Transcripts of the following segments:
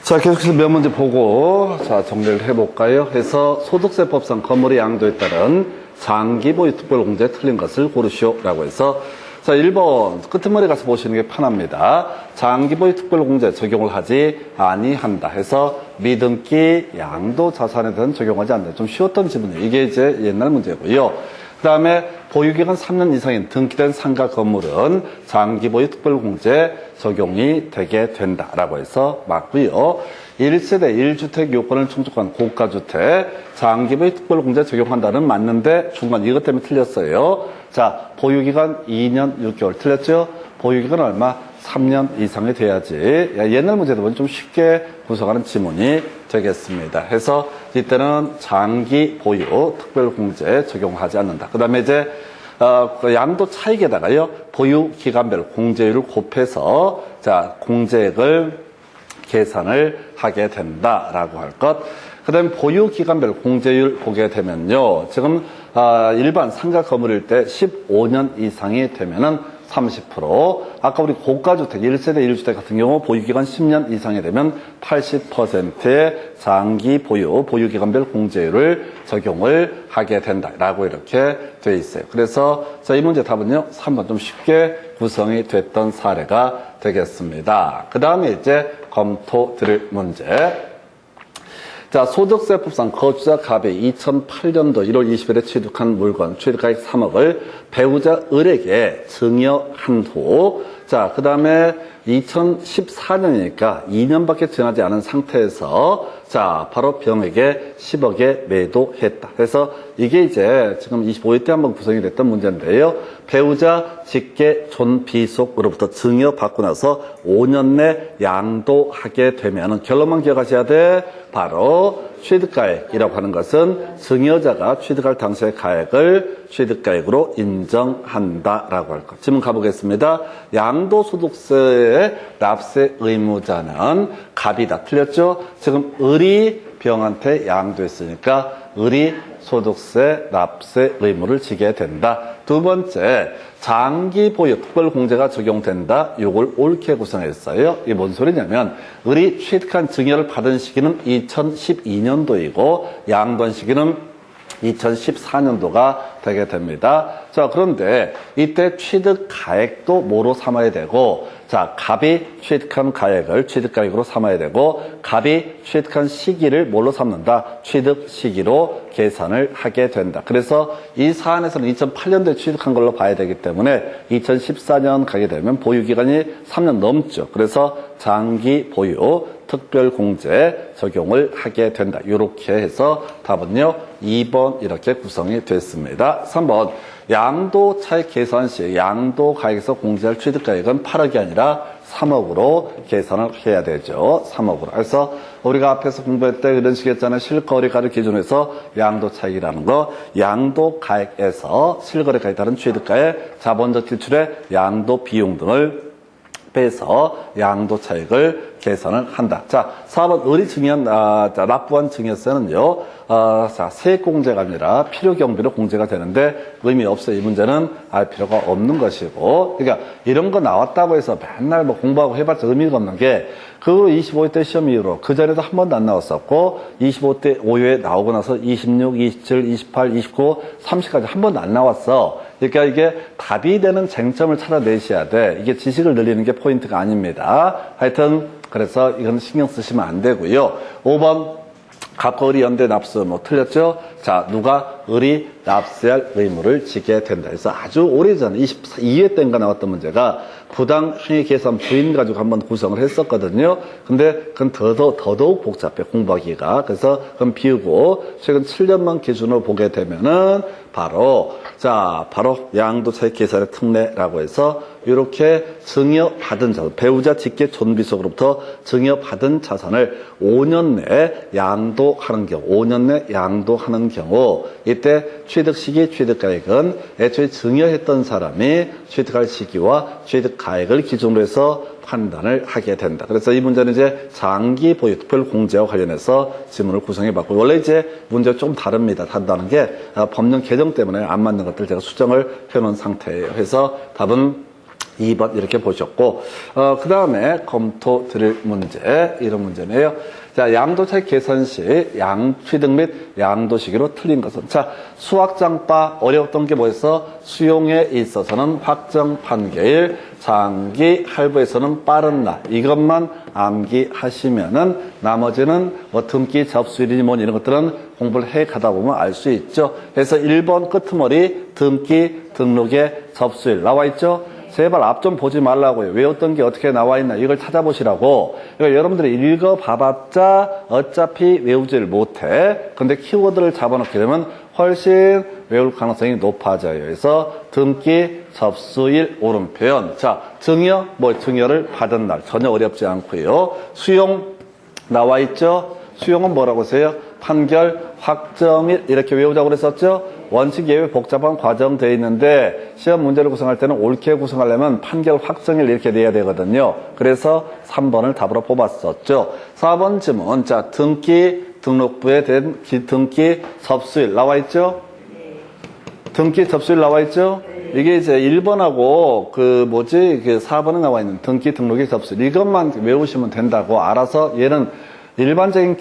자, 계속해서 몇 문제 보고, 자, 정리를 해볼까요? 해서 소득세법상 건물의 양도에 따른 장기 보유 특별공제 틀린 것을 고르시오. 라고 해서, 자, 1번, 끄트머리 가서 보시는 게 편합니다. 장기 보유 특별공제 적용을 하지 아니한다. 해서 미등기 양도 자산에 대한 적용하지 않는다. 좀 쉬웠던 지문이에요. 이게 이제 옛날 문제고요. 그 다음에 보유기간 3년 이상인 등기된 상가 건물은 장기 보유 특별공제 적용이 되게 된다라고 해서 맞고요. 1세대 1주택 요건을 충족한 고가주택 장기 보유 특별공제 적용한다는 맞는데 중간 이것 때문에 틀렸어요. 자, 보유기간 2년 6개월 틀렸죠? 보유기간 얼마? 3년 이상이 돼야지. 옛날 문제도 보면 좀 쉽게 구성하는 지문이 되겠습니다. 해서 이때는 장기 보유 특별공제 적용하지 않는다. 그 다음에 이제 양도 차익에다가요 보유 기간별 공제율을 곱해서 자 공제액을 계산을 하게 된다라고 할 것. 그 다음에 보유 기간별 공제율 보게 되면요 지금 일반 상가 건물일 때 15년 이상이 되면은 30%, 아까 우리 고가주택 1세대 1주택 같은 경우 보유기간 10년 이상이 되면 80%의 장기 보유기간별 공제율을 적용을 하게 된다라고 이렇게 돼 있어요. 그래서 자, 이 문제 답은요 3번 좀 쉽게 구성이 됐던 사례가 되겠습니다. 그 다음에 이제 검토 드릴 문제. 자, 소득세법상 거주자 갑이 2008년도 1월 20일에 취득한 물건, 취득가액 3억을 배우자 을에게 증여한 후, 자, 그 다음에 2014년이니까 2년밖에 지나지 않은 상태에서, 자, 바로 병에게 10억에 매도했다. 그래서 이게 이제 지금 25회 때 한번 구성이 됐던 문제인데요. 배우자 직계 존비속으로부터 증여받고 나서 5년 내 양도하게 되면은 결론만 기억하셔야 돼. 바로 취득가액이라고 하는 것은 증여자가 취득할 당시의 가액을 취득가액으로 인정한다라고 할 것. 질문 가보겠습니다. 양도소득세의 납세 의무자는 갑이다. 틀렸죠? 지금 을이 병한테 양도했으니까 을이 소득세 납세 의무를 지게 된다. 두 번째, 장기 보유 특별공제가 적용된다. 요걸 옳게 구성했어요. 이게 뭔 소리냐면 을이 취득한 증여를 받은 시기는 2012년도이고 양도한 시기는 2014년도가 되게 됩니다. 자, 그런데 이때 취득 가액도 뭐로 삼아야 되고, 자, 갑이 취득한 가액을 취득가액으로 삼아야 되고, 갑이 취득한 시기를 뭘로 삼는다? 취득 시기로 계산을 하게 된다. 그래서 이 사안에서는 2008년도에 취득한 걸로 봐야 되기 때문에 2014년 가게 되면 보유기간이 3년 넘죠. 그래서 장기 보유 특별공제 적용을 하게 된다. 이렇게 해서 답은요 2번 이렇게 구성이 됐습니다. 3번 양도 차익 계산 시 양도 가액에서 공제할 취득가액은 8억이 아니라 3억으로 계산을 해야 되죠. 3억으로. 그래서 우리가 앞에서 공부할 때 이런 식으로 했잖아요. 실거래가를 기준해서 양도 차익이라는 거. 양도 가액에서 실거래가에 따른 취득가액, 자본적 지출의 양도 비용 등을 빼서 양도 차익을 계산을 한다. 자, 4번 을이 증여한, 납부한 증여세는요, 자, 세액공제가 아니라 필요경비로 공제가 되는데 의미 없어요. 이 문제는 알 필요가 없는 것이고. 그러니까 이런 거 나왔다고 해서 맨날 뭐 공부하고 해봤자 의미가 없는 게 그 25회 때 시험 이후로 그 전에도 한 번도 안 나왔었고 25대 5회 나오고 나서 26, 27, 28, 29, 30까지 한 번도 안 나왔어. 그러니까 이게 답이 되는 쟁점을 찾아내셔야 돼. 이게 지식을 늘리는 게 포인트가 아닙니다. 하여튼 그래서 이건 신경 쓰시면 안 되고요. 5번 갑과 을이 연대 납부 뭐 틀렸죠? 자, 누가 을이 납세할 의무를 지게 된다. 그래서 아주 오래전 22회 때인가 나왔던 문제가 부당행위 계산 부인 가지고 한번 구성을 했었거든요. 근데 그건 더더욱 복잡해, 공부하기가. 그래서 그건 비우고 최근 7년만 기준으로 보게 되면은 바로 양도 차익 계산의 특례라고 해서 이렇게 증여받은 자산, 배우자 직계 존비속으로부터 증여받은 자산을 5년 내에 양도하는 경우, 5년 내 양도하는 경우 이때 취득 시기, 취득가액은 애초에 증여했던 사람이 취득할 시기와 취득가액을 기준으로 해서 판단을 하게 된다. 그래서 이 문제는 이제 장기 보유 특별 공제와 관련해서 지문을 구성해 봤고, 원래 이제 문제가 좀 다릅니다. 다르다는 게 법령 개정 때문에 안 맞는 것들 제가 수정을 해놓은 상태예요. 그래서 답은 2번 이렇게 보셨고, 그 다음에 검토 드릴 문제, 이런 문제네요. 자, 양도차익 계산 시 양취득 및 양도시기로 틀린 것은, 자, 수학장바 어려웠던 게 뭐였어? 수용에 있어서는 확정 판결, 장기 할부에서는 빠른 날, 이것만 암기하시면은 나머지는 뭐 등기 접수일이니 뭐니 이런 것들은 공부를 해 가다 보면 알 수 있죠. 그래서 1번 끄트머리 등기 등록의 접수일 나와 있죠. 제발 앞 좀 보지 말라고요. 외웠던 게 어떻게 나와 있나 이걸 찾아보시라고. 그러니까 여러분들이 읽어봐봤자 어차피 외우질 못해. 근데 키워드를 잡아놓게 되면 훨씬 외울 가능성이 높아져요. 그래서 등기 접수일 옳은 표현. 자, 증여, 뭐 증여를 받은 날 전혀 어렵지 않고요. 수용 나와 있죠. 수용은 뭐라고 하세요? 판결 확정일 이렇게 외우자고 그랬었죠. 원칙 예외 복잡한 과정 되어 있는데 시험 문제를 구성할 때는 옳게 구성하려면 판결 확정일 이렇게 내야 되거든요. 그래서 3번을 답으로 뽑았었죠. 4번 질문. 자, 등기 등록부에 된 등기 접수일 나와 있죠? 등기 접수일 나와 있죠? 이게 이제 1번하고 그 4번에 나와 있는 등기 등록의 접수일 이것만 외우시면 된다고. 알아서 얘는 일반적인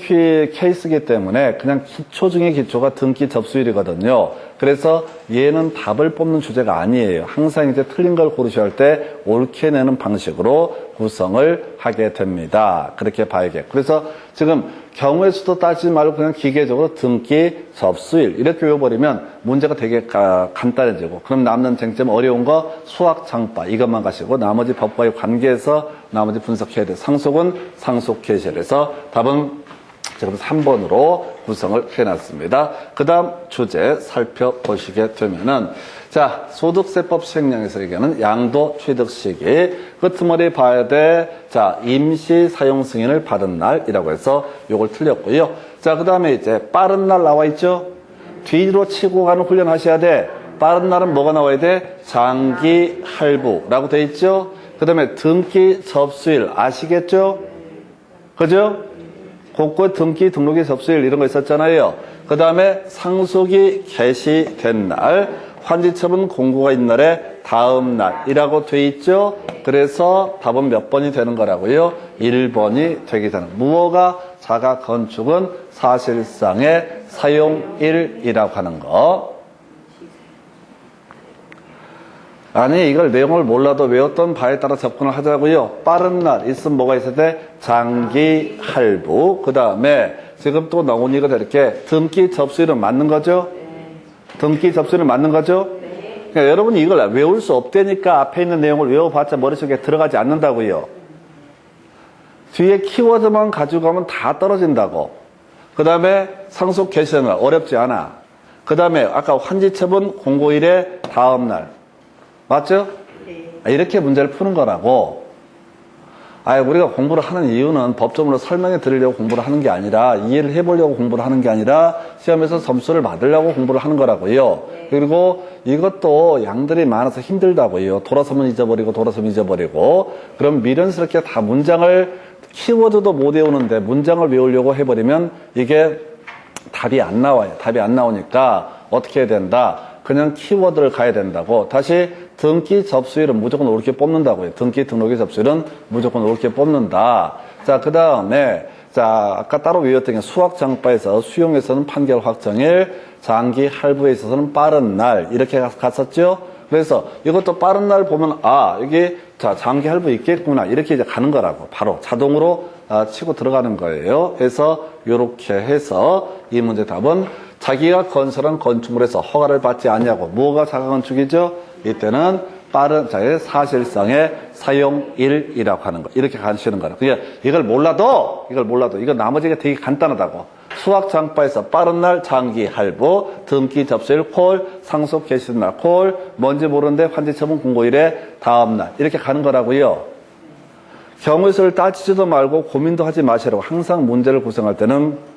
케이스이기 때문에 그냥 기초 중에 기초가 등기 접수일이거든요. 그래서 얘는 답을 뽑는 주제가 아니에요. 항상 이제 틀린 걸 고르셔야 할 때 옳게 내는 방식으로 구성을 하게 됩니다. 그렇게 봐야겠고. 그래서 지금 경우의 수도 따지지 말고 그냥 기계적으로 등기 접수일 이렇게 외워버리면 문제가 되게 간단해지고, 그럼 남는 쟁점 어려운 거 수학 장바 이것만 가시고 나머지 법과의 관계에서 나머지 분석해야 돼요. 상속은 상속 개시해서 답은 지금 3번으로 구성을 해놨습니다. 그 다음 주제 살펴보시게 되면은, 자, 소득세법 시행령에서 얘기하는 양도 취득 시기, 끄트머리 봐야 돼. 자, 임시 사용 승인을 받은 날이라고 해서 요걸 틀렸고요. 자, 그 다음에 이제 빠른 날 나와 있죠? 뒤로 치고 가는 훈련 하셔야 돼. 빠른 날은 뭐가 나와야 돼? 장기 할부라고 돼 있죠? 그 다음에 등기 접수일 아시겠죠? 그죠? 곳곳 등기 등록의 접수일 이런 거 있었잖아요. 그 다음에 상속이 개시된 날, 환지처분 공고가 있는 날에 다음 날이라고 돼 있죠. 그래서 답은 몇 번이 되는 거라고요? 1번이 되게 되는. 무허가 자가 건축은 사실상의 사용일이라고 하는 거. 아니, 이걸 내용을 몰라도 외웠던 바에 따라 접근을 하자고요. 빠른 날 있으면 뭐가 있을 때? 장기 할부. 그 다음에 지금 또 나온 이거 이렇게 등기 접수일은 맞는 거죠? 등기 접수일은 맞는 거죠? 그러니까 여러분이 이걸 외울 수 없다니까 앞에 있는 내용을 외워봤자 머릿속에 들어가지 않는다고요. 뒤에 키워드만 가지고 가면 다 떨어진다고. 그 다음에 상속 개시는 날 어렵지 않아. 그 다음에 아까 환지처분 공고일의 다음 날. 맞죠? 이렇게 문제를 푸는 거라고. 우리가 공부를 하는 이유는 법조문으로 설명해 드리려고 공부를 하는 게 아니라, 이해를 해보려고 공부를 하는 게 아니라 시험에서 점수를 받으려고 공부를 하는 거라고요. 그리고 이것도 양들이 많아서 힘들다고요. 돌아서면 잊어버리고 돌아서면 잊어버리고. 그럼 미련스럽게 다 문장을 키워드도 못 외우는데 문장을 외우려고 해버리면 이게 답이 안 나와요. 답이 안 나오니까 어떻게 해야 된다? 그냥 키워드를 가야 된다고. 다시 등기 접수일은 무조건 옳게 뽑는다고요. 등기 등록의 접수일은 무조건 옳게 뽑는다. 자, 그 다음에 자, 아까 따로 외웠던 게 수학 장바에서 수용에서는 판결 확정일, 장기 할부에 있어서는 빠른 날 이렇게 갔었죠. 그래서 이것도 빠른 날 보면 여기 자, 장기 할부 있겠구나 이렇게 이제 가는 거라고. 바로 자동으로 치고 들어가는 거예요. 그래서 이렇게 해서 이 문제 답은 자기가 건설한 건축물에서 허가를 받지 않냐고. 뭐가 자가건축이죠? 이때는 빠른 자의 사실상의 사용일이라고 하는 거. 이렇게 가시는 거예요. 그러니까 이걸 몰라도 이거 나머지가 되게 간단하다고. 수학 장바에서 빠른 날 장기 할부, 등기 접수일 콜, 상속 개시 날 콜, 뭔지 모르는데 환지처분 공고일의 다음 날 이렇게 가는 거라고요. 경우의 수를 따지지도 말고 고민도 하지 마시라고. 항상 문제를 구성할 때는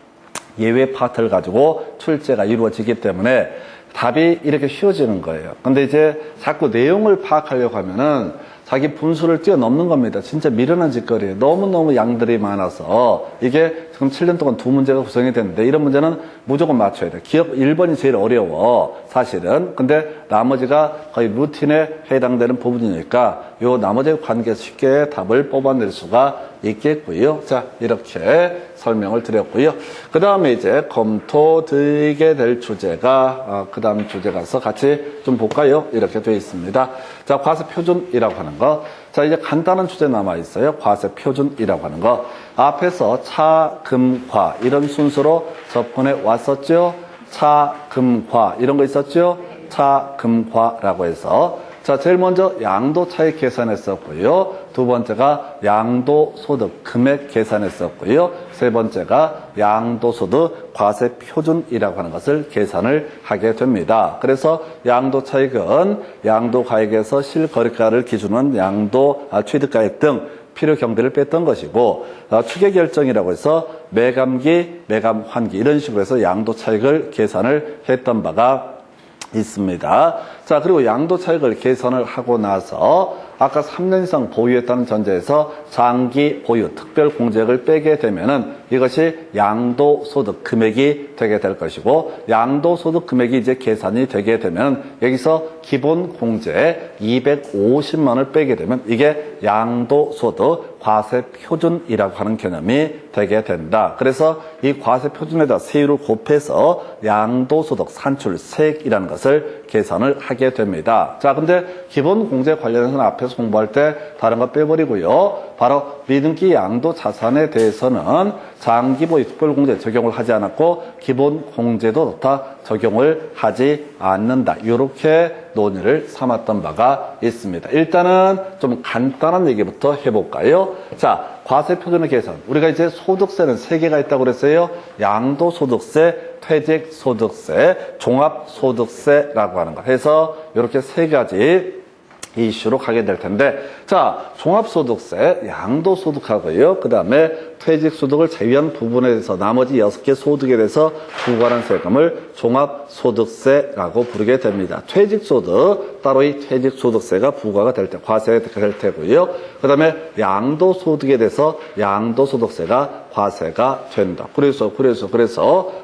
예외 파트를 가지고 출제가 이루어지기 때문에 답이 이렇게 쉬워지는 거예요. 근데 이제 자꾸 내용을 파악하려고 하면은 자기 분수를 뛰어넘는 겁니다. 진짜 미련한 짓거리예요. 너무너무 양들이 많아서 이게 지금 7년 동안 두 문제가 구성이 됐는데 이런 문제는 무조건 맞춰야 돼요. 기억 1번이 제일 어려워 사실은. 근데 나머지가 거의 루틴에 해당되는 부분이니까 요 나머지 관계에서 쉽게 답을 뽑아낼 수가 있겠고요. 자, 이렇게 설명을 드렸고요. 그 다음에 이제 검토드리게 될 주제가 그 다음 주제 가서 같이 좀 볼까요? 이렇게 되어 있습니다. 자, 과세 표준이라고 하는 거. 자, 이제 간단한 주제 남아 있어요. 과세 표준이라고 하는 거. 앞에서 차, 금, 과 이런 순서로 접근해 왔었죠. 차, 금, 과 이런 거 있었죠. 차, 금, 과라고 해서 자, 제일 먼저 양도 차익 계산했었고요. 두 번째가 양도소득 금액 계산했었고요. 세 번째가 양도소득 과세 표준이라고 하는 것을 계산을 하게 됩니다. 그래서 양도 차익은 양도가액에서 실거래가를 기준으로 양도 취득가액 등 필요 경비를 뺐던 것이고 추계 결정이라고 해서 매감기, 매감환기 이런 식으로 해서 양도 차익을 계산을 했던 바가 있습니다. 자, 그리고 양도 차익을 계산을 하고 나서 아까 3년 이상 보유했다는 전제에서 장기 보유, 특별 공제액을 빼게 되면은 이것이 양도소득 금액이 되게 될 것이고 양도소득 금액이 이제 계산이 되게 되면 여기서 기본 공제 250만 원을 빼게 되면 이게 양도소득 과세 표준이라고 하는 개념이 되게 된다. 그래서 이 과세 표준에다 세율을 곱해서 양도소득 산출세액이라는 것을 계산을 하게 됩니다. 자, 근데 기본 공제 관련해서는 앞에서 공부할 때 다른 거 빼버리고요. 바로 미등기 양도 자산에 대해서는 장기보유 특별공제 적용을 하지 않았고 기본 공제도 다 적용을 하지 않는다. 이렇게 논의를 삼았던 바가 있습니다. 일단은 좀 간단한 얘기부터 해볼까요? 자, 과세 표준의 계산. 우리가 이제 소득세는 3개가 있다고 그랬어요. 양도소득세, 퇴직소득세, 종합소득세라고 하는 거 해서 이렇게 3가지 이슈로 가게 될 텐데, 자, 종합소득세, 양도소득하고요. 그 다음에 퇴직소득을 제외한 부분에 대해서 나머지 6개 소득에 대해서 부과하는 세금을 종합소득세라고 부르게 됩니다. 퇴직소득, 따로 이 퇴직소득세가 부과가 될 때, 과세가 될 테고요. 그 다음에 양도소득에 대해서 양도소득세가 과세가 된다. 그래서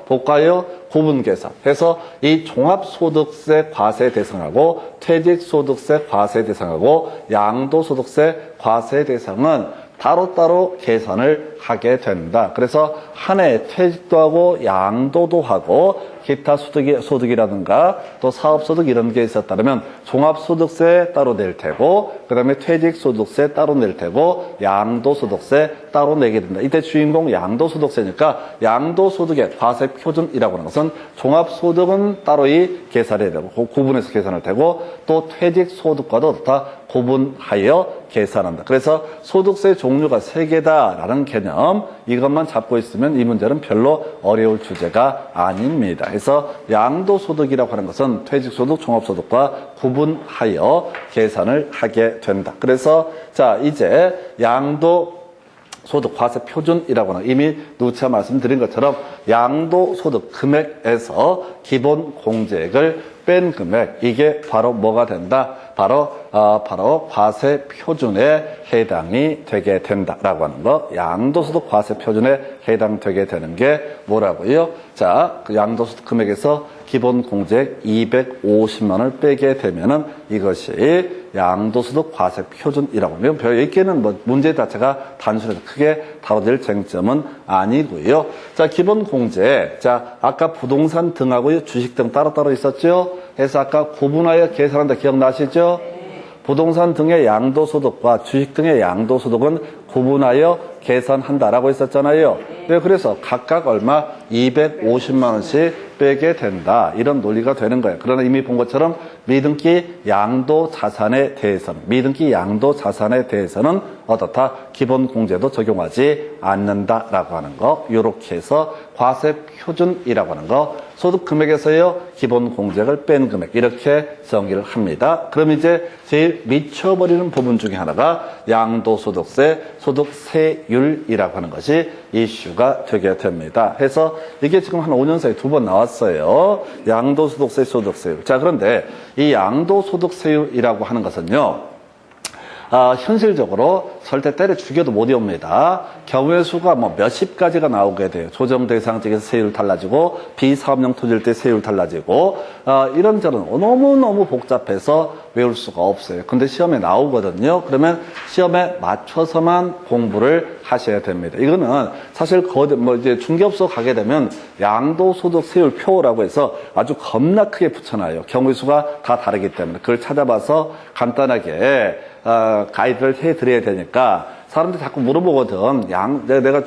볼까요? 구분계산 해서 이 종합소득세 과세 대상하고 퇴직소득세 과세 대상하고 양도소득세 과세 대상은 따로따로 계산을 하게 된다. 그래서 한 해에 퇴직도 하고 양도도 하고 기타 소득이라든가 또 사업소득 이런 게 있었다면 종합소득세 따로 낼 테고 그 다음에 퇴직소득세 따로 낼 테고 양도소득세 따로 내게 된다. 이때 주인공 양도소득세니까 양도소득의 과세 표준이라고 하는 것은 종합소득은 따로 계산해야 되고 구분해서 계산할 테고 또 퇴직소득과도 다 구분하여 계산한다. 그래서 소득세 종류가 3개다라는 개념 이것만 잡고 있으면 이 문제는 별로 어려울 주제가 아닙니다. 그래서 양도소득이라고 하는 것은 퇴직소득, 종합소득과 구분하여 계산을 하게 된다. 그래서 자 이제 양도소득 과세 표준이라고 하는 이미 누차 말씀드린 것처럼 양도소득 금액에서 기본 공제액을 뺀 금액 이게 바로 뭐가 된다? 바로 과세 표준에 해당이 되게 된다라고 하는 거. 양도소득 과세 표준에 해당되게 되는 게 뭐라고요? 자, 그 양도소득 금액에서 기본 공제액 250만 원을 빼게 되면은 이것이 양도소득 과세 표준이라고 하면 여기에는 뭐 문제 자체가 단순해서 크게 다뤄질 쟁점은 아니고요. 자, 기본 공제. 자, 아까 부동산 등하고 주식 등 따로따로 있었죠? 그래서 아까 구분하여 계산한다 기억나시죠? 부동산 등의 양도소득과 주식 등의 양도소득은 구분하여 계산한다라고 했었잖아요. 네, 그래서 각각 얼마? 250만 원씩 빼게 된다. 이런 논리가 되는 거예요. 그러나 이미 본 것처럼 미등기 양도 자산에 대해서는 어떻다? 기본 공제도 적용하지 않는다라고 하는 거. 이렇게 해서 과세 표준이라고 하는 거. 소득 금액에서요, 기본 공제를 뺀 금액. 이렇게 정의를 합니다. 그럼 이제 제일 미쳐버리는 부분 중에 하나가 양도소득세, 소득세율이라고 하는 것이 이슈가 되게 됩니다. 해서 이게 지금 한 5년 사이에 2번 나왔어요. 양도소득세, 소득세율. 자, 그런데 이 양도소득세율이라고 하는 것은요, 현실적으로 절대 때려 죽여도 못 이옵니다. 경우의 수가 뭐 몇십 가지가 나오게 돼요. 조정 대상지에서 세율 달라지고 비사업용 토지일 때 세율 달라지고 이런저런 너무너무 복잡해서 외울 수가 없어요. 근데 시험에 나오거든요. 그러면 시험에 맞춰서만 공부를 하셔야 됩니다. 이거는 사실 이제 중개업소 가게 되면 양도소득 세율표라고 해서 아주 겁나 크게 붙여놔요. 경우의 수가 다 다르기 때문에 그걸 찾아봐서 간단하게 가이드를 해드려야 되니까 사람들이 자꾸 물어보거든. 내가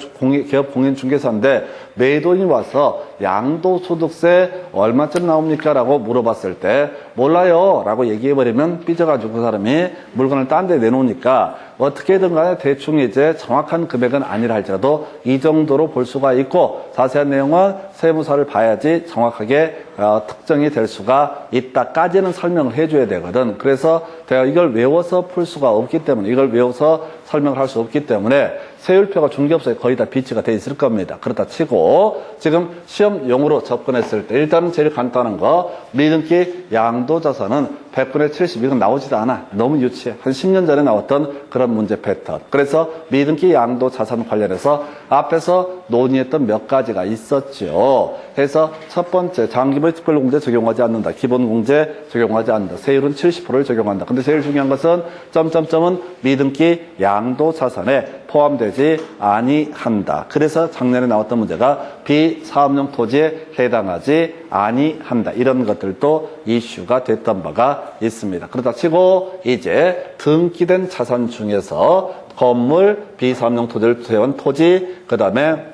기업 공인중개사인데 매도인이 와서 양도소득세 얼마쯤 나옵니까? 라고 물어봤을 때 몰라요 라고 얘기해버리면 삐져가지고 그 사람이 물건을 딴 데 내놓으니까 어떻게든 간에 대충 이제 정확한 금액은 아니라 할지라도 이 정도로 볼 수가 있고 자세한 내용은 세무사를 봐야지 정확하게 특정이 될 수가 있다까지는 설명을 해줘야 되거든. 그래서 내가 이걸 외워서 풀 수가 없기 때문에 이걸 외워서 설명을 할 수 없기 때문에 세율표가 중개업소에 거의 다 비치가 돼 있을 겁니다. 그렇다 치고 지금 시험용으로 접근했을 때 일단은 제일 간단한 거 미등기 양도자산은 100분의 70 이건 나오지도 않아. 너무 유치해. 한 10년 전에 나왔던 그런 문제 패턴. 그래서 미등기 양도자산 관련해서 앞에서 논의했던 몇 가지가 있었죠. 해서 첫 번째 장기부의 특별공제 적용하지 않는다. 기본공제 적용하지 않는다. 세율은 70%를 적용한다. 근데 제일 중요한 것은 점점점은 미등기 양도자산에 포함되지 아니한다. 그래서 작년에 나왔던 문제가 비사업용 토지에 해당하지 아니한다. 이런 것들도 이슈가 됐던 바가 있습니다. 그렇다 치고 이제 등기된 자산 중에서 건물, 비사업용 토지를 세운 토지, 그 다음에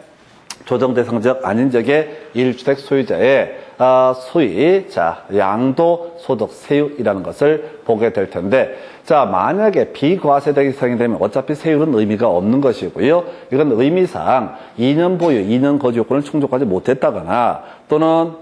조정 대상 지역 아닌 지역의 1주택 소유자의 소위 양도소득 세율이라는 것을 보게 될 텐데 자 만약에 비과세대 대상이 되면 어차피 세율은 의미가 없는 것이고요. 이건 의미상 2년 보유, 2년 거주 요건을 충족하지 못했다거나 또는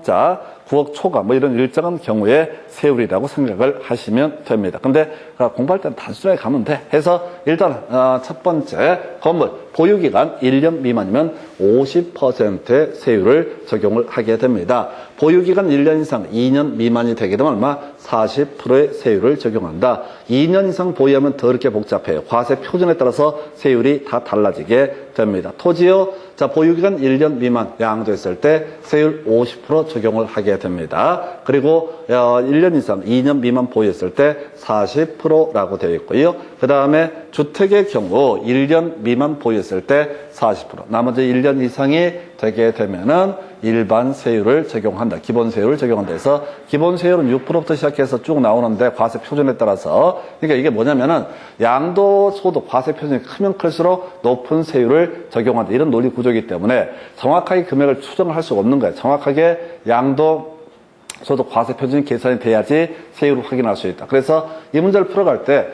9억 초과 뭐 이런 일정한 경우에 세율이라고 생각을 하시면 됩니다. 근데 공부할 때는 단순하게 가면 돼. 해서 일단 첫 번째 건물 보유기간 1년 미만이면 50%의 세율을 적용을 하게 됩니다. 보유기간 1년 이상 2년 미만이 되게 되면 얼마? 40%의 세율을 적용한다. 2년 이상 보유하면 더 이렇게 복잡해요. 과세 표준에 따라서 세율이 다 달라지게 됩니다. 토지요. 보유기간 1년 미만 양도했을 때 세율 50% 적용을 하게 됩니다. 그리고 1년 이상 2년 미만 보유했을 때 40%라고 되어 있고요. 그 다음에 주택의 경우 1년 미만 보유했을 때 40%, 나머지 1년 이상이 되게 되면은 일반 세율을 적용한다. 기본 세율을 적용한다 해서 기본 세율은 6%부터 시작해서 쭉 나오는데 과세 표준에 따라서 그러니까 이게 뭐냐면은 양도소득 과세 표준이 크면 클수록 높은 세율을 적용한다. 이런 논리 구조이기 때문에 정확하게 금액을 추정을 할 수가 없는 거예요. 정확하게 양도소득 과세 표준이 계산이 돼야지 세율을 확인할 수 있다. 그래서 이 문제를 풀어갈 때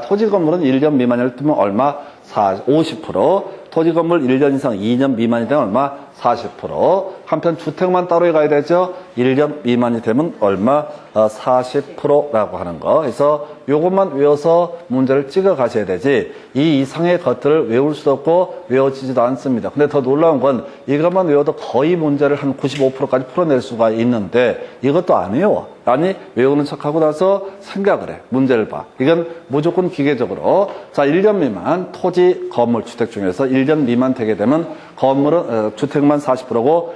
토지 건물은 1년 미만일 때면 얼마? 50%, 토지 건물 1년 이상 2년 미만이 되면 얼마? 40%. 한편 주택만 따로 가야 되죠. 1년 미만이 되면 얼마? 40%라고 하는 거. 그래서 요것만 외워서 문제를 찍어 가셔야 되지 이 이상의 것들을 외울 수도 없고 외워지지도 않습니다. 근데 더 놀라운 건 이것만 외워도 거의 문제를 한 95%까지 풀어낼 수가 있는데 이것도 안 외워. 아니 외우는 척하고 나서 생각을 해. 문제를 봐. 이건 무조건 기계적으로 1년 미만 토지, 건물, 주택 중에서 1년 미만 되게 되면 건물은 주택만 40%고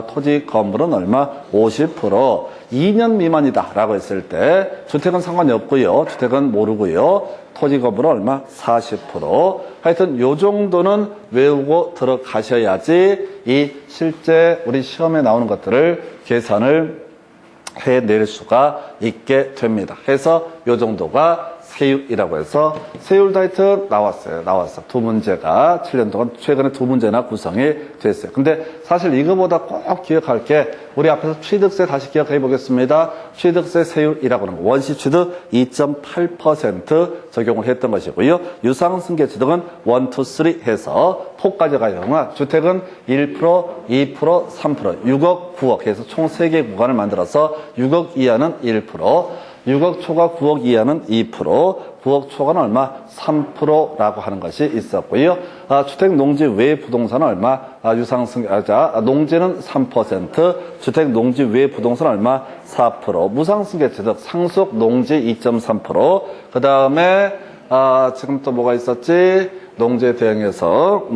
토지, 건물은 얼마? 50%. 2년 미만이다 라고 했을 때 주택은 상관이 없고요. 주택은 모르고요. 토지, 건물은 얼마? 40%. 하여튼 요 정도는 외우고 들어가셔야지 이 실제 우리 시험에 나오는 것들을 계산을 해낼 수가 있게 됩니다. 해서 요 정도가 세율이라고 해서 세율 다이트 나왔어. 두 문제가 7년 동안 최근에 두 문제나 구성이 됐어요. 근데 사실 이거보다 꼭 기억할 게 우리 앞에서 취득세 다시 기억해 보겠습니다. 취득세 세율이라고 하는 거. 원시 취득 2.8% 적용을 했던 것이고요. 유상승계 취득은 1, 2, 3 해서 4까지 가요. 주택은 1%, 2%, 3%, 6억, 9억 해서 총 3개 구간을 만들어서 6억 이하는 1%, 6억 초과 9억 이하는 2%, 9억 초과는 얼마? 3%라고 하는 것이 있었고요. 주택 농지 외 부동산은 얼마? 농지는 3%, 주택 농지 외 부동산은 얼마? 4%, 무상승계 취득 상속 농지 2.3%, 그 다음에 지금 또 뭐가 있었지? 농지에 대응해서,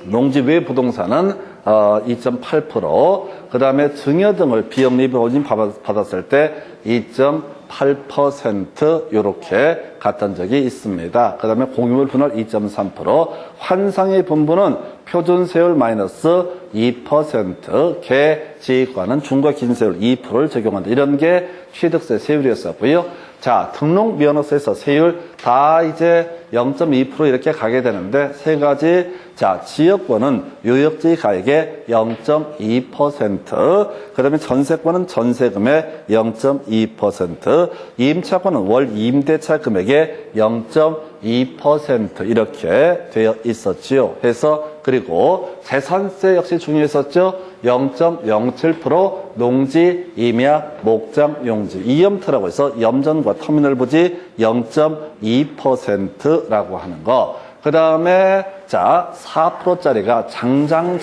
농지 외 부동산은 2.8%, 그 다음에 증여 등을 비영리보증 받았을 때 2.8% 이렇게 갔던 적이 있습니다. 그 다음에 공유물 분할 2.3%, 환상의 분부는 표준세율 마이너스 2%, 개지과는 중과 긴세율 2%를 적용한다. 이런 게 취득세 세율이었었고요. 자, 등록면허세에서 세율 다 이제 0.2% 이렇게 가게 되는데 세 가지. 자, 지역권은 요역지 가액의 0.2%, 그 다음에 전세권은 전세금의 0.2%, 임차권은 월 임대차 금액의 0.2% 이렇게 되어 있었지요. 해서 그리고 재산세 역시 중요했었죠. 0.07% 농지, 임야, 목장, 용지, 이염터라고 해서 염전과 터미널 부지 0.2%라고 하는 거. 그 다음에 자 4%짜리가 장장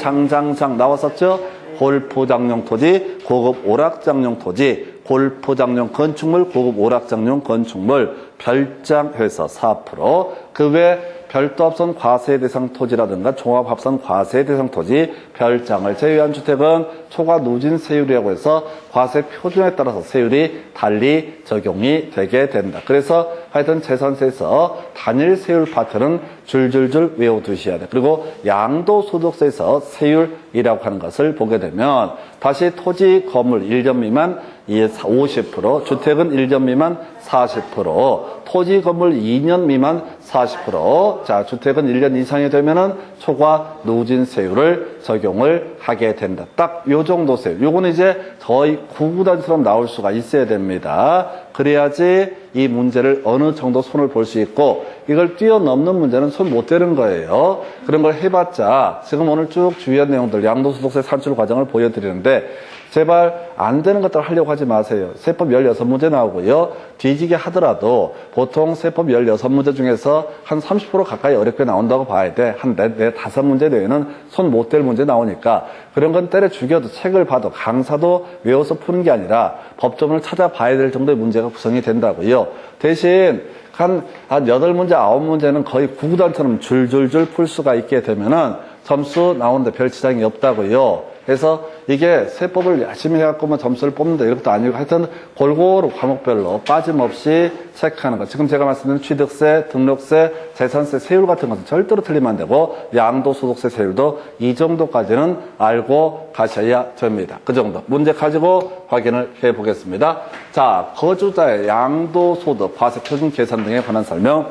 나왔었죠. 골프장용 토지, 고급 오락장용 토지, 골프장용 건축물, 고급 오락장용 건축물, 별장해서 4%, 그 외 별도 합산 과세 대상 토지라든가 종합 합산 과세 대상 토지, 별장을 제외한 주택은 초과 누진 세율이라고 해서 과세 표준에 따라서 세율이 달리 적용이 되게 된다. 그래서 하여튼 재산세에서 단일 세율 파트는 줄줄줄 외워두셔야 돼. 그리고 양도소득세에서 세율이라고 하는 것을 보게 되면 다시 토지 건물 1년 미만 50%, 주택은 1년 미만 40%, 토지 건물 2년 미만 40%, 자, 주택은 1년 이상이 되면은 초과 누진 세율을 적용을 하게 된다. 딱 요 정도 세율. 요거는 이제 거의 구구단처럼 나올 수가 있어야 됩니다. 그래야지 이 문제를 어느 정도 손을 볼 수 있고, 이걸 뛰어넘는 문제는 손 못 대는 거예요. 그런 걸 해봤자, 지금 오늘 쭉 주의한 내용들, 양도소득세 산출 과정을 보여드리는데, 제발 안 되는 것들 하려고 하지 마세요. 세법 16문제 나오고요. 뒤지게 하더라도 보통 세법 16문제 중에서 한 30% 가까이 어렵게 나온다고 봐야 돼. 한 4-5문제 내에는 손 못 댈 문제 나오니까 그런 건 때려 죽여도 책을 봐도 강사도 외워서 푸는 게 아니라 법조문을 찾아봐야 될 정도의 문제가 구성이 된다고요. 대신 한 8문제, 9문제는 거의 구구단처럼 줄줄줄 풀 수가 있게 되면은 점수 나오는데 별 지장이 없다고요. 그래서 이게 세법을 열심히 해갖고 점수를 뽑는다 이런 것도 아니고 하여튼 골고루 과목별로 빠짐없이 체크하는 것. 지금 제가 말씀드린 취득세, 등록세, 재산세, 세율 같은 것은 절대로 틀리면 안 되고 양도소득세 세율도 이 정도까지는 알고 가셔야 됩니다. 그 정도. 문제 가지고 확인을 해보겠습니다. 자, 거주자의 양도소득, 과세 표준 계산 등에 관한 설명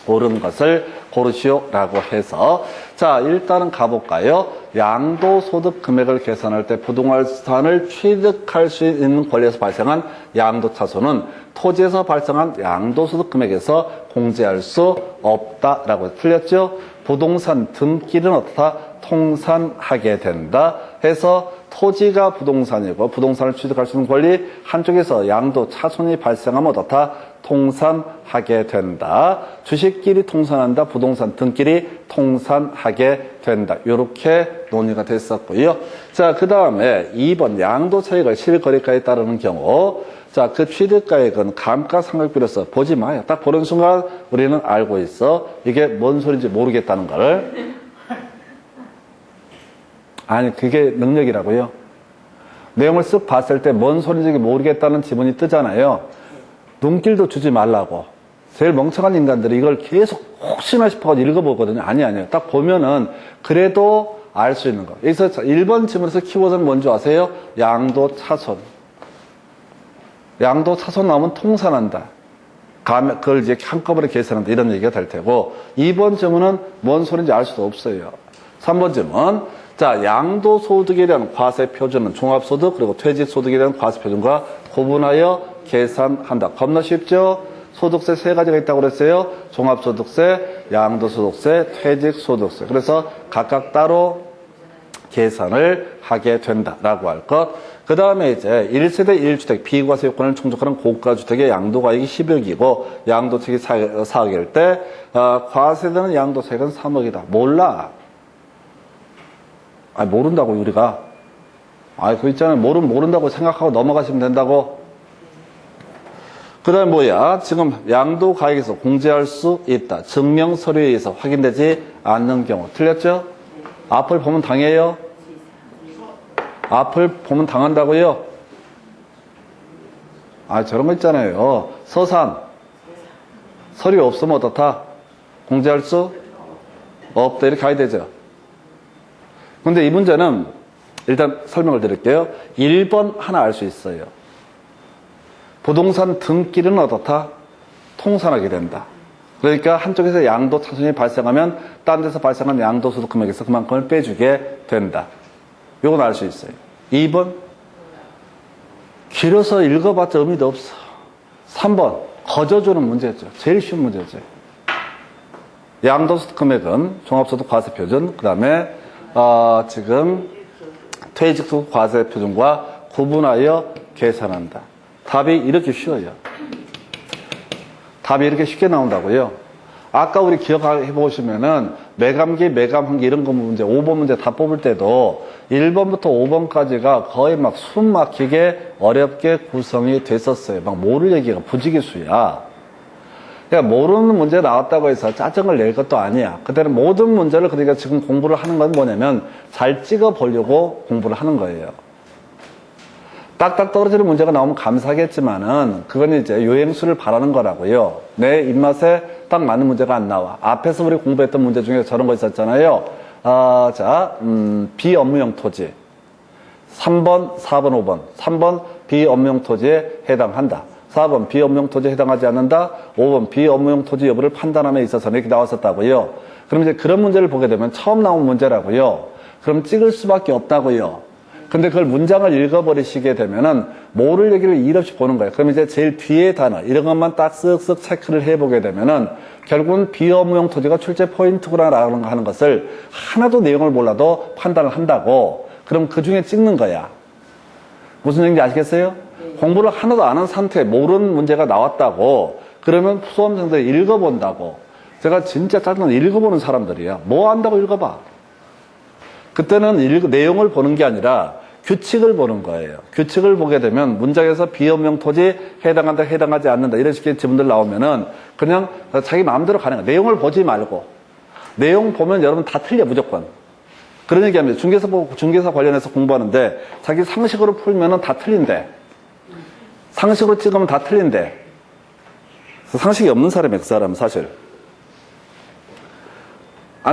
옳은 것을 고르시오라고 해서 자 일단은 가볼까요? 양도소득 금액을 계산할 때 부동산을 취득할 수 있는 권리에서 발생한 양도차손은 토지에서 발생한 양도소득 금액에서 공제할 수 없다라고 해서 틀렸죠? 부동산 등기는 어떻다? 통산하게 된다 해서 토지가 부동산이고 부동산을 취득할 수 있는 권리 한쪽에서 양도차손이 발생하면 어떻다? 통산하게 된다. 주식끼리 통산한다. 부동산 등끼리 통산하게 된다. 이렇게 논의가 됐었고요. 자, 그 다음에 2번 양도차익을 실거래가에 따르는 경우 자, 그 취득가액은 감가상각비로서 보지 마요. 딱 보는 순간 우리는 알고 있어. 이게 뭔 소리인지 모르겠다는 걸. 아니, 그게 능력이라고요. 내용을 쓱 봤을 때 뭔 소리인지 모르겠다는 지문이 뜨잖아요. 눈길도 주지 말라고. 제일 멍청한 인간들이 이걸 계속 혹시나 싶어가지고 읽어보거든요. 아니에요. 딱 보면은 그래도 알 수 있는 거. 여기서 1번 지문에서 키워드는 뭔지 아세요? 양도차손. 양도차손 나오면 통산한다. 그걸 이제 한꺼번에 계산한다. 이런 얘기가 될 테고 2번 지문은 뭔 소리인지 알 수도 없어요. 3번 지문. 자, 양도소득에 대한 과세 표준은 종합소득 그리고 퇴직소득에 대한 과세 표준과 구분하여 계산한다. 겁나 쉽죠? 소득세 세 가지가 있다고 그랬어요. 종합소득세, 양도소득세, 퇴직소득세. 그래서 각각 따로 계산을 하게 된다라고 할 것. 그 다음에 이제 1세대 1주택 비과세 요건을 충족하는 고가주택의 양도가액이 10억이고 양도책이 4억일 때 과세되는 양도세액은 3억이다. 몰라. 아니 모른다고 우리가. 그거 있잖아요. 모른다고 생각하고 넘어가시면 된다고. 그 다음에 뭐야? 지금 양도가액에서 공제할 수 있다. 증명 서류에 의해서 확인되지 않는 경우. 틀렸죠? 앞을 보면 당해요? 앞을 보면 당한다고요? 아, 저런 거 있잖아요. 서산. 서류 없으면 어떻다? 공제할 수 없다. 이렇게 가야 되죠. 근데 이 문제는 일단 설명을 드릴게요. 1번 하나 알 수 있어요. 부동산 등기는 어떻다? 통산하게 된다. 그러니까 한쪽에서 양도 차손이 발생하면 딴 데서 발생한 양도소득 금액에서 그만큼을 빼주게 된다. 요건 알 수 있어요. 2번 길어서 읽어봤자 의미도 없어. 3번 거저주는 문제죠. 제일 쉬운 문제죠. 양도소득 금액은 종합소득 과세표준, 그 다음에 지금 퇴직소득 과세표준과 구분하여 계산한다. 답이 이렇게 쉬워요. 답이 이렇게 쉽게 나온다고요. 아까 우리 기억해 보시면은 매감기, 매감한기 이런 거 문제, 5번 문제 다 뽑을 때도 1번부터 5번까지가 거의 막 숨 막히게 어렵게 구성이 됐었어요. 막 모를 얘기가 부지기수야. 그러니까 모르는 문제 나왔다고 해서 짜증을 낼 것도 아니야. 그때는 모든 문제를 그러니까 지금 공부를 하는 건 뭐냐면 잘 찍어 보려고 공부를 하는 거예요. 딱딱 떨어지는 문제가 나오면 감사하겠지만은 그건 이제 요행수를 바라는 거라고요. 내 입맛에 딱 맞는 문제가 안 나와. 앞에서 우리 공부했던 문제 중에 저런 거 있었잖아요. 비업무용 토지. 3번, 4번, 5번. 3번 비업무용 토지에 해당한다. 4번 비업무용 토지에 해당하지 않는다. 5번 비업무용 토지 여부를 판단함에 있어서는 이렇게 나왔었다고요. 그럼 이제 그런 문제를 보게 되면 처음 나온 문제라고요. 그럼 찍을 수밖에 없다고요. 근데 그걸 문장을 읽어버리시게 되면은 모를 얘기를 일 없이 보는 거예요. 그럼 이제 제일 뒤에 단어 이런 것만 딱 쓱쓱 체크를 해보게 되면은 결국은 비업무용 토지가 출제 포인트구나라는 하는 것을 하나도 내용을 몰라도 판단을 한다고. 그럼 그 중에 찍는 거야. 무슨 얘기인지 아시겠어요? 공부를 하나도 안 한 상태에 모르는 문제가 나왔다고. 그러면 수험생들이 읽어본다고. 제가 진짜 짜증나 읽어보는 사람들이야. 뭐 안다고 읽어봐. 그때는 내용을 보는 게 아니라 규칙을 보는 거예요. 규칙을 보게 되면 문장에서 비업무용 토지 해당한다, 해당하지 않는다 이런 식의 지문들 나오면은 그냥 자기 마음대로 가는 거예요. 내용을 보지 말고. 내용 보면 여러분 다 틀려 무조건. 그런 얘기합니다. 중개사 관련해서 공부하는데 자기 상식으로 풀면은 다 틀린대. 상식으로 찍으면 다 틀린대. 상식이 없는 사람이에요, 그 사람은 사실.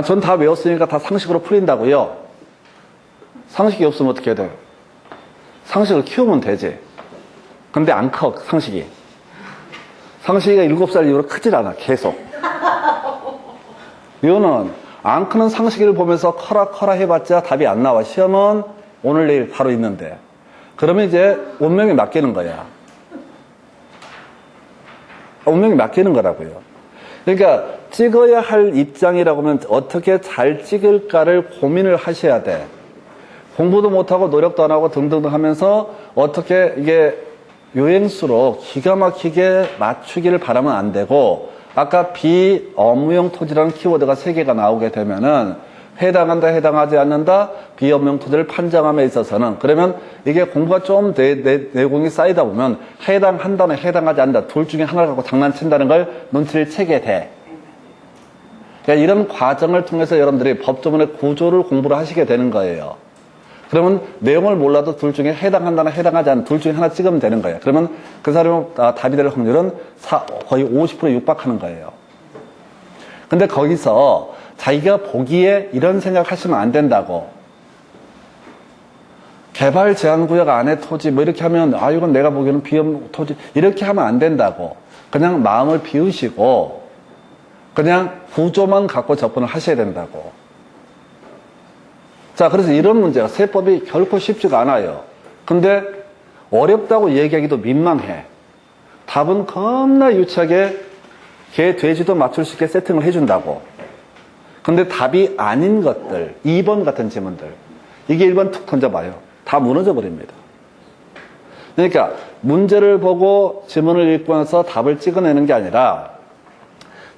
전 다 외웠으니까 다 상식으로 풀린다고요. 상식이 없으면 어떻게 해야 돼요? 상식을 키우면 되지. 근데 안 커, 상식이. 상식이가 7살 이후로 크질 않아, 계속. 이거는 안 크는 상식을 보면서 커라 해봤자 답이 안 나와. 시험은 오늘 내일 바로 있는데. 그러면 이제 운명이 맡기는 거야. 운명이 맡기는 거라고요. 그러니까 찍어야 할 입장이라고 하면 어떻게 잘 찍을까를 고민을 하셔야 돼. 공부도 못하고 노력도 안 하고 등등등 하면서 어떻게 이게 요행수로 기가 막히게 맞추기를 바라면 안 되고, 아까 비업무용 토지라는 키워드가 3개가 나오게 되면은 해당한다, 해당하지 않는다, 비업무용 토지를 판정함에 있어서는, 그러면 이게 공부가 좀 내공이 쌓이다 보면 해당한다는 해당하지 않는다 둘 중에 하나를 갖고 장난친다는 걸 눈치를 채게 돼. 그러니까 이런 과정을 통해서 여러분들이 법조문의 구조를 공부를 하시게 되는 거예요. 그러면 내용을 몰라도 둘 중에 해당한다나 해당하지 않는 둘 중에 하나 찍으면 되는 거예요. 그러면 그 사람은 답이 될 확률은 거의 50% 육박하는 거예요. 근데 거기서 자기가 보기에 이런 생각하시면 안 된다고. 개발 제한구역 안에 토지 뭐 이렇게 하면 이건 내가 보기에는 비업 토지 이렇게 하면 안 된다고. 그냥 마음을 비우시고 그냥 구조만 갖고 접근을 하셔야 된다고. 자, 그래서 이런 문제가 세법이 결코 쉽지가 않아요. 근데 어렵다고 얘기하기도 민망해. 답은 겁나 유치하게 개, 돼지도 맞출 수 있게 세팅을 해준다고. 근데 답이 아닌 것들, 2번 같은 지문들, 이게 1번 툭 던져봐요. 다 무너져 버립니다. 그러니까 문제를 보고 지문을 읽고 나서 답을 찍어내는 게 아니라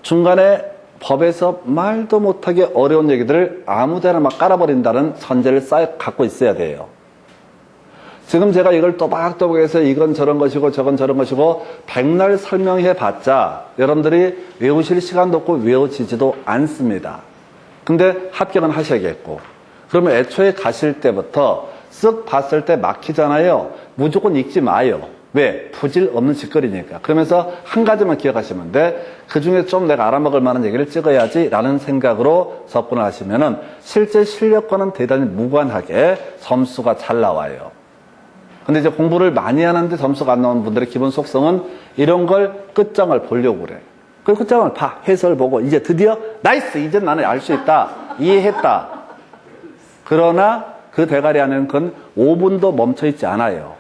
중간에 법에서 말도 못하게 어려운 얘기들을 아무데나 막 깔아버린다는 전제를 갖고 있어야 돼요. 지금 제가 이걸 또박또박해서 이건 저런 것이고 저건 저런 것이고 백날 설명해 봤자 여러분들이 외우실 시간도 없고 외워지지도 않습니다. 근데 합격은 하셔야겠고, 그러면 애초에 가실 때부터 쓱 봤을 때 막히잖아요. 무조건 읽지 마요. 왜? 부질 없는 짓거리니까. 그러면서 한 가지만 기억하시면 돼. 그 중에 좀 내가 알아먹을 만한 얘기를 찍어야지 라는 생각으로 접근을 하시면은 실제 실력과는 대단히 무관하게 점수가 잘 나와요. 근데 이제 공부를 많이 하는데 점수가 안 나오는 분들의 기본 속성은 이런 걸 끝장을 보려고 그래. 그 끝장을 봐. 해설 보고 이제 드디어 나이스! 이제 나는 알 수 있다. 이해했다. 그러나 그 대가리 안에는 그건 5분도 멈춰있지 않아요.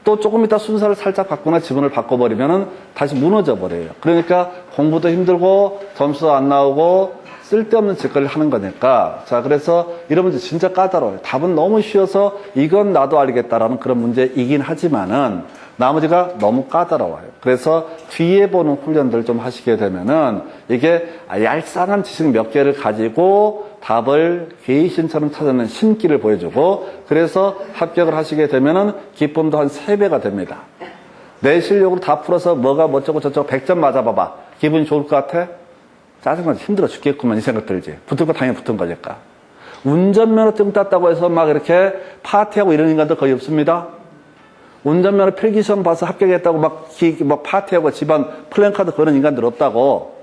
또 조금 이따 순서를 살짝 바꾸거나 지문을 바꿔버리면은 다시 무너져 버려요. 그러니까 공부도 힘들고 점수도 안 나오고 쓸데없는 짓거리를 하는 거니까. 자, 그래서 이런 문제 진짜 까다로워요. 답은 너무 쉬워서 이건 나도 알겠다라는 그런 문제이긴 하지만은 나머지가 너무 까다로워요. 그래서 뒤에 보는 훈련들 좀 하시게 되면은 이게 얄쌍한 지식 몇 개를 가지고 답을 귀신처럼 찾아내는 신기를 보여주고, 그래서 합격을 하시게 되면은 기쁨도 한 3배가 됩니다. 내 실력으로 다 풀어서 뭐가 뭐쩌고 저쩌고 100점 맞아봐봐. 기분이 좋을 것 같아? 짜증나, 힘들어 죽겠구만 이 생각 들지. 붙을 거 당연히 붙은 거니까. 운전면허증 땄다고 해서 막 이렇게 파티하고 이런 인간들 거의 없습니다. 운전면허 필기시험 봐서 합격했다고 막 파티하고 집안 플랜카드 거는 인간들 없다고.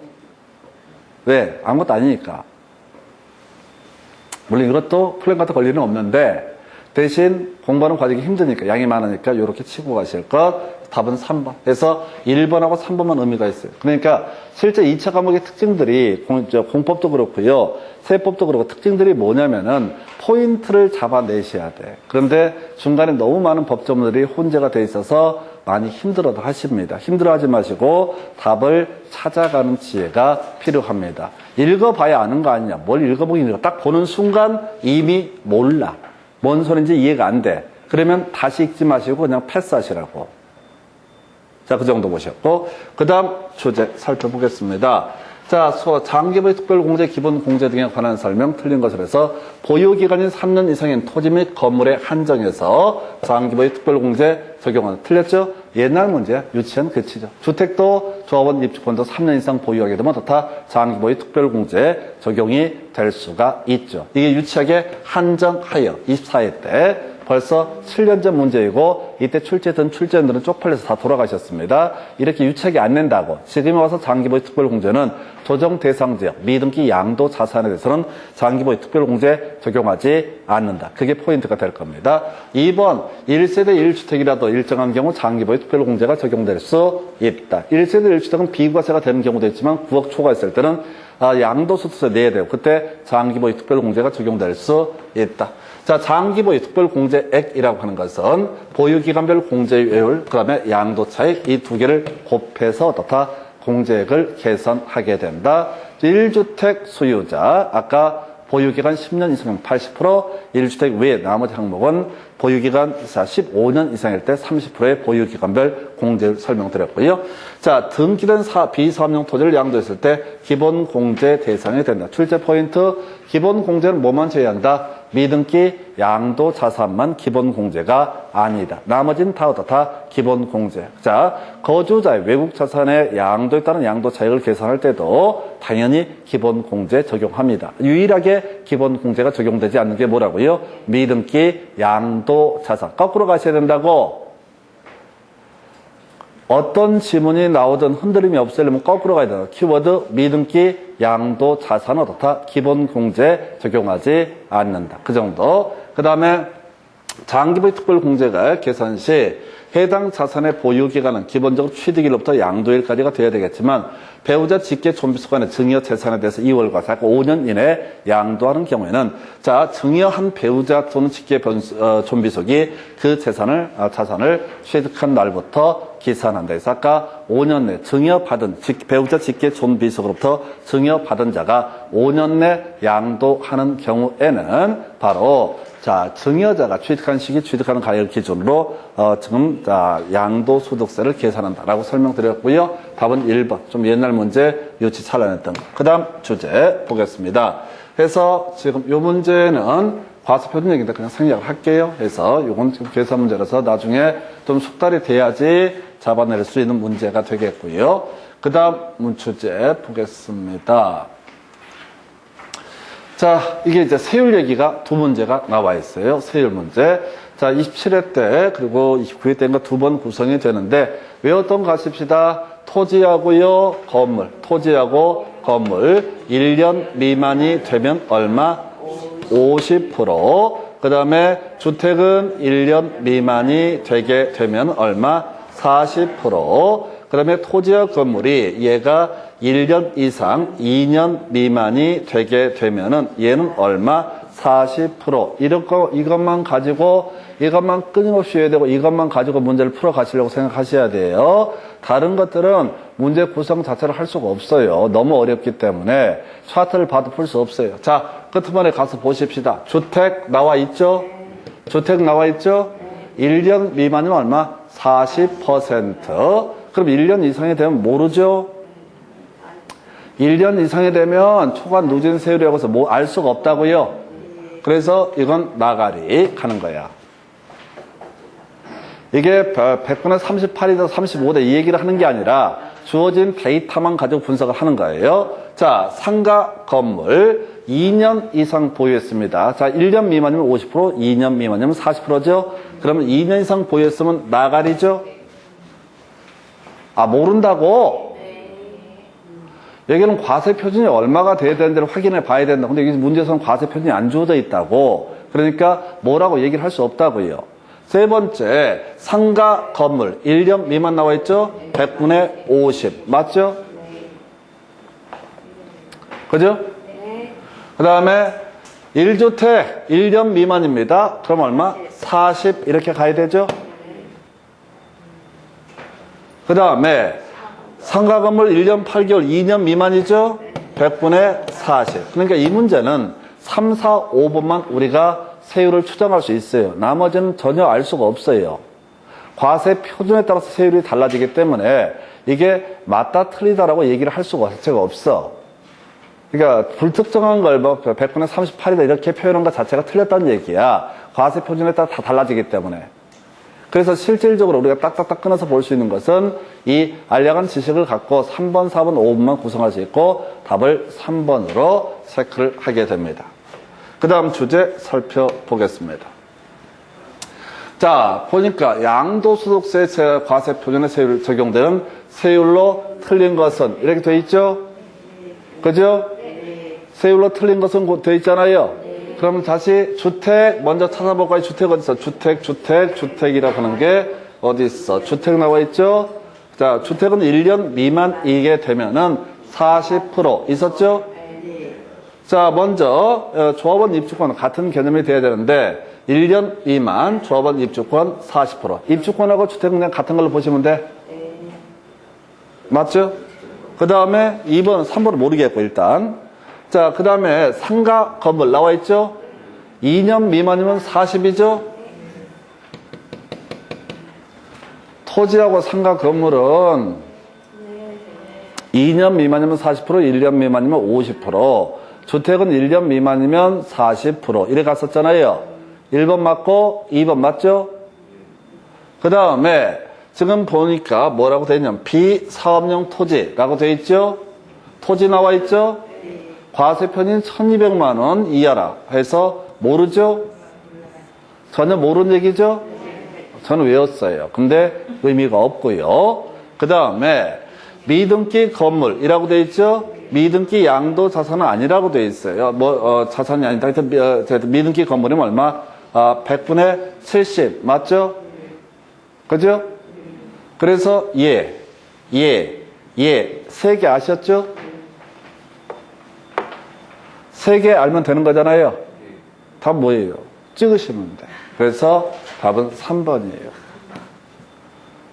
왜? 아무것도 아니니까. 물론 이것도 플랜카드 걸 일은 없는데 대신 공부하는 과정이 힘드니까, 양이 많으니까 이렇게 치고 가실 것. 답은 3번. 그래서 1번하고 3번만 의미가 있어요. 그러니까 실제 2차 과목의 특징들이 공법도 그렇고요, 세법도 그렇고 특징들이 뭐냐면은 포인트를 잡아내셔야 돼. 그런데 중간에 너무 많은 법조문들이 혼재가 돼 있어서 많이 힘들어도 하십니다. 힘들어하지 마시고 답을 찾아가는 지혜가 필요합니다. 읽어봐야 아는 거 아니냐. 뭘 읽어보긴 딱 보는 순간 이미 몰라. 뭔 소린지 이해가 안 돼. 그러면 다시 읽지 마시고 그냥 패스하시라고. 자, 그 정도 보셨고, 그 다음 주제 살펴보겠습니다. 자, 장기부의 특별공제, 기본공제 등에 관한 설명 틀린 것을 해서 보유기간이 3년 이상인 토지 및 건물에 한정해서 장기부의 특별공제 적용하는. 틀렸죠? 옛날 문제야. 유치한 그치죠. 주택도 조합원 입주권도 3년 이상 보유하게 되면 다 장기부의 특별공제 적용이 될 수가 있죠. 이게 유치하게 한정하여 24회 때 벌써 7년 전 문제이고, 이때 출제된 출제원들은 쪽팔려서 다 돌아가셨습니다. 이렇게 유착이 안 낸다고. 지금에 와서 장기보유 특별공제는 조정 대상 지역, 미등기 양도 자산에 대해서는 장기보유 특별공제 적용하지 않는다. 그게 포인트가 될 겁니다. 2번, 1세대 1주택이라도 일정한 경우 장기보유 특별공제가 적용될 수 있다. 1세대 1주택은 비과세가 되는 경우도 있지만 9억 초과했을 때는 양도소득세 내야 되고, 그때 장기보유 특별공제가 적용될 수 있다. 자, 장기보유 특별공제액이라고 하는 것은 보유기간별 공제율, 그 다음에 양도차익, 이 두 개를 곱해서 어떻다? 공제액을 계산하게 된다. 1주택 소유자, 아까 보유기간 10년 이상이면 80%, 1주택 외에 나머지 항목은 보유기간 15년 이상일 때 30%의 보유기간별 공제율 설명드렸고요. 자, 등기된 비사업용 토지를 양도했을 때 기본공제 대상이 된다. 출제 포인트, 기본공제는 뭐만 제외한다? 미등기 양도 자산만 기본공제가 아니다. 나머지는 다 어떻다? 기본공제. 자, 거주자의 외국 자산의 양도에 따른 양도 차익을 계산할 때도 당연히 기본공제 적용합니다. 유일하게 기본공제가 적용되지 않는 게 뭐라고요? 미등기 양도 자산. 거꾸로 가셔야 된다고. 어떤 지문이 나오든 흔들림이 없애려면 거꾸로 가야 된다. 키워드 미등기 양도 자산은 어떻다? 기본공제 적용하지 않는다. 그 정도. 그 다음에 장기보유 특별공제가 계산 시 해당 자산의 보유기간은 기본적으로 취득일로부터 양도일까지가 돼야 되겠지만, 배우자 직계 존비속 간의 증여 재산에 대해서 2월과 5년 이내에 양도하는 경우에는, 자, 증여한 배우자 또는 직계 존비속이 그 자산을 취득한 날부터 기산한다. 그래서 아까 5년 내 증여받은 배우자 직계 존비속으로부터 증여받은 자가 5년 내 양도하는 경우에는 바로, 자, 증여자가 취득한 시기 취득하는 가액을 기준으로 지금 양도소득세를 계산한다라고 설명드렸고요. 답은 1번. 좀 옛날 문제 유치 찬란했던 거. 그 다음 주제 보겠습니다. 그래서 지금 이 문제는 과세표준 얘기인데 그냥 생략을 할게요. 그래서 이건 지금 계산 문제라서 나중에 좀 숙달이 돼야지 잡아낼 수 있는 문제가 되겠고요. 그 다음 문주제 보겠습니다. 자, 이게 이제 세율 얘기가 두 문제가 나와 있어요. 세율 문제. 자, 27회 때 그리고 29회 때인가 두 번 구성이 되는데 외웠던 거 하십시다. 토지하고요, 건물. 토지하고 건물 1년 미만이 되면 얼마? 50%. 그 다음에 주택은 1년 미만이 되게 되면 얼마? 40%. 그 다음에 토지와 건물이 얘가 1년 이상 2년 미만이 되게 되면은 얘는 얼마? 40%. 이것만 가지고 이것만 끊임없이 해야 되고 이것만 가지고 문제를 풀어 가시려고 생각하셔야 돼요. 다른 것들은 문제 구성 자체를 할 수가 없어요. 너무 어렵기 때문에 차트를 봐도 풀 수 없어요. 자, 끝번에 가서 보십시다. 주택 나와 있죠? 주택 나와 있죠? 1년 미만이면 얼마? 40%. 그럼 1년 이상이 되면 모르죠? 1년 이상이 되면 초과 누진 세율이라고 해서 뭐 알 수가 없다고요. 그래서 이건 나가리 가는 거야. 이게 100분의 38이다 35다 이 얘기를 하는 게 아니라 주어진 데이터만 가지고 분석을 하는 거예요. 자, 상가 건물 2년 이상 보유했습니다. 자, 1년 미만이면 50%, 2년 미만이면 40%죠. 그러면 2년 이상 보유했으면 나가리죠. 아, 모른다고? 여기는 과세 표준이 얼마가 돼야 되는지를 확인해 봐야 된다. 근데 여기 문제에서는 과세 표준이 안 주어져 있다고. 그러니까 뭐라고 얘기를 할 수 없다고요. 세 번째, 상가 건물 1년 미만 나와 있죠? 100분의 50. 맞죠? 그죠? 그 다음에 1주택 1년 미만입니다. 그럼 얼마? 40 이렇게 가야 되죠? 그 다음에 상가 건물 1년 8개월 2년 미만이죠? 100분의 40. 그러니까 이 문제는 3, 4, 5번만 우리가 세율을 추정할 수 있어요. 나머지는 전혀 알 수가 없어요. 과세 표준에 따라서 세율이 달라지기 때문에 이게 맞다 틀리다라고 얘기를 할 수가 자체가 없어. 그러니까 불특정한 걸 100분의 38이다 이렇게 표현한 것 자체가 틀렸다는 얘기야. 과세 표준에 따라 다 달라지기 때문에. 그래서 실질적으로 우리가 딱딱딱 끊어서 볼 수 있는 것은 이 알량한 지식을 갖고 3번, 4번, 5번만 구성할 수 있고 답을 3번으로 체크를 하게 됩니다. 그 다음 주제 살펴보겠습니다. 자, 보니까 양도소득세 과세 표준의 세율 적용되는 세율로 틀린 것은 이렇게 돼 있죠? 그죠? 세율로 틀린 것은 돼 있잖아요. 그러면 다시 주택 먼저 찾아볼까요? 주택 어디 있어? 주택이라고 하는 게 어디 있어? 주택 나와 있죠? 자, 주택은 1년 미만이게 되면은 40% 있었죠? 자, 먼저 조합원 입주권 같은 개념이 돼야 되는데 1년 미만 조합원 입주권 40%. 입주권하고 주택은 그냥 같은 걸로 보시면 돼. 맞죠? 그 다음에 2번, 3번은 모르겠고 일단. 자, 그 다음에 상가 건물 나와 있죠? 2년 미만이면 40이죠? 토지하고 상가 건물은 2년 미만이면 40%, 1년 미만이면 50%. 주택은 1년 미만이면 40%. 이래 갔었잖아요. 1번 맞고 2번 맞죠? 그 다음에 지금 보니까 뭐라고 되어 있냐면 비사업용 토지라고 되어 있죠? 토지 나와 있죠? 과세표준 1200만 원 이하라 해서 모르죠? 전혀 모르는 얘기죠? 저는 외웠어요. 근데 의미가 없고요. 그 다음에 미등기 건물이라고 되어 있죠? 미등기 양도 자산은 아니라고 되어 있어요. 자산이 아니다. 미등기 건물이면 얼마? 100분의 70. 맞죠? 그죠? 그래서 세 개 아셨죠? 세 개 알면 되는 거잖아요. 답 뭐예요? 찍으시면 돼. 그래서 답은 3번이에요.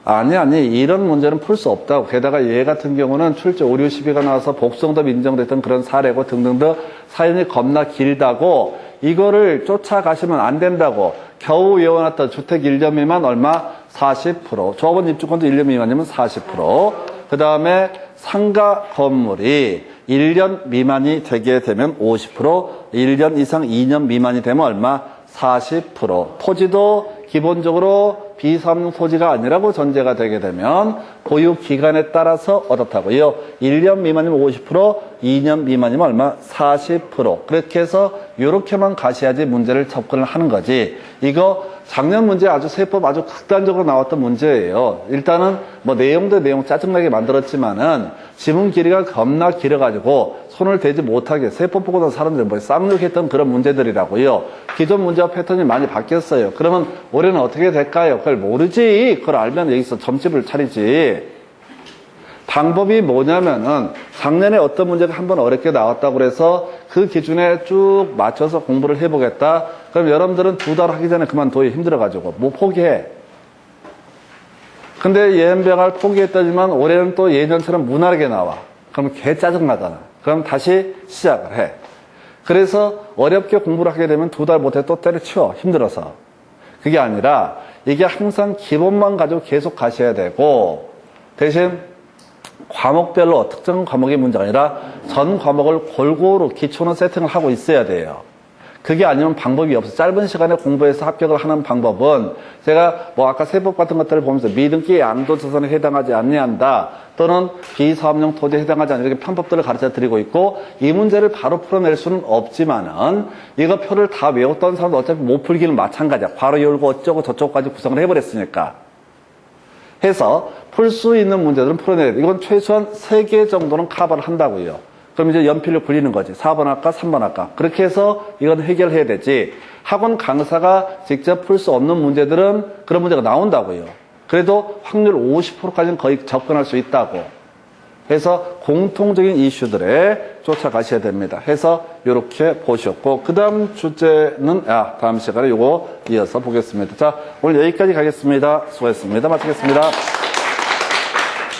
아니 이런 문제는 풀 수 없다고. 게다가 얘 같은 경우는 출제 5, 6, 12가 나와서 복수응답 인정됐던 그런 사례고 등등등 사연이 겁나 길다고 이거를 쫓아가시면 안 된다고. 겨우 외워놨던 주택 1년 미만 얼마? 40%. 조합원 입주권도 1년 미만이면 40%. 그 다음에 상가 건물이 1년 미만이 되게 되면 50%, 1년 이상 2년 미만이 되면 얼마? 40%. 토지도 기본적으로 비사업용 토지가 아니라고 전제가 되게 되면 보유 기간에 따라서 어떻다고요? 1년 미만이면 50%, 2년 미만이면 얼마? 40%. 그렇게 해서 이렇게만 가셔야지 문제를 접근을 하는 거지. 이거 작년 문제 아주 세법 아주 극단적으로 나왔던 문제예요. 일단은 뭐 내용도 내용 짜증나게 만들었지만은 지문 길이가 겁나 길어가지고 손을 대지 못하게 세법 보고 난 사람들이 뭐 쌍욕했던 그런 문제들이라고요. 기존 문제와 패턴이 많이 바뀌었어요. 그러면 올해는 어떻게 될까요? 그걸 모르지. 그걸 알면 여기서 점집을 차리지. 방법이 뭐냐면은 작년에 어떤 문제가 한번 어렵게 나왔다고 그래서 그 기준에 쭉 맞춰서 공부를 해보겠다. 그럼 여러분들은 2달 하기 전에 그만둬요. 힘들어가지고. 뭐 포기해. 근데 예언병을 포기했다지만 올해는 또 예전처럼 무난하게 나와. 그럼 개 짜증나잖아. 그럼 다시 시작을 해. 그래서 어렵게 공부를 하게 되면 2달 못해 또 때려치워. 힘들어서. 그게 아니라 이게 항상 기본만 가지고 계속 가셔야 되고 대신 과목별로 특정 과목의 문제가 아니라 전 과목을 골고루 기초는 세팅을 하고 있어야 돼요. 그게 아니면 방법이 없어. 짧은 시간에 공부해서 합격을 하는 방법은 제가 뭐 아까 세법 같은 것들을 보면서 미등기 양도자산에 해당하지 않는다 또는 비사업용 토지에 해당하지 않는 이렇게 편법들을 가르쳐 드리고 있고 이 문제를 바로 풀어낼 수는 없지만은 이거 표를 다 외웠던 사람도 어차피 못 풀기는 마찬가지야. 괄호 열고 어쩌고 저쩌고까지 구성을 해버렸으니까. 해서 풀 수 있는 문제들은 풀어내야 돼. 이건 최소한 3개 정도는 커버를 한다고요. 그럼 이제 연필로 굴리는 거지. 4번 할까, 3번 할까. 그렇게 해서 이건 해결해야 되지. 학원 강사가 직접 풀 수 없는 문제들은 그런 문제가 나온다고요. 그래도 확률 50%까지는 거의 접근할 수 있다고. 해서 공통적인 이슈들에 쫓아가셔야 됩니다. 해서 이렇게 보셨고 그 다음 주제는 다음 시간에 요거 이어서 보겠습니다. 자, 오늘 여기까지 가겠습니다. 수고했습니다. 마치겠습니다.